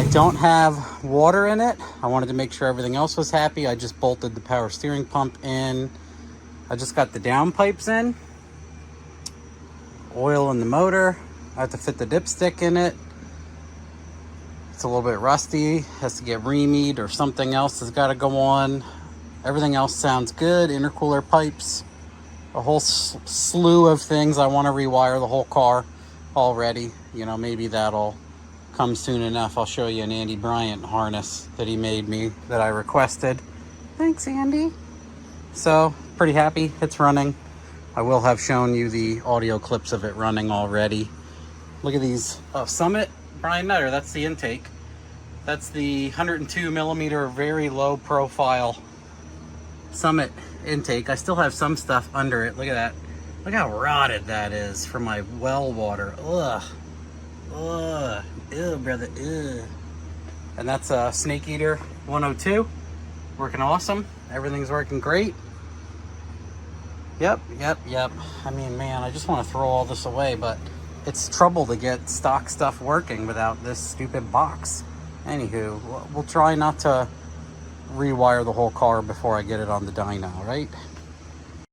don't have water in it. I wanted to make sure everything else was happy. I just bolted the power steering pump in. I just got the downpipes in. Oil in the motor. I have to fit the dipstick in it. It's a little bit rusty. Has to get reamed or something else has got to go on. Everything else sounds good. Intercooler pipes. A whole slew of things. I want to rewire the whole car already. You know, maybe that'll come soon enough. I'll show you an Andy Bryant harness that he made me that I requested. Thanks, Andy. So, pretty happy. It's running. I will have shown you the audio clips of it running already. Look at these. Oh, Summit Brian Nutter. That's the intake. That's the 102 millimeter, very low profile Summit intake. I still have some stuff under it. Look at that. Look how rotted that is from my well water. Ugh. Ugh. Ew, brother. Ew. And that's a Snake Eater 102. Working awesome. Everything's working great. Yep. I mean, man, I just want to throw all this away, but it's trouble to get stock stuff working without this stupid box. Anywho, we'll try not to rewire the whole car before I get it on the dyno, right?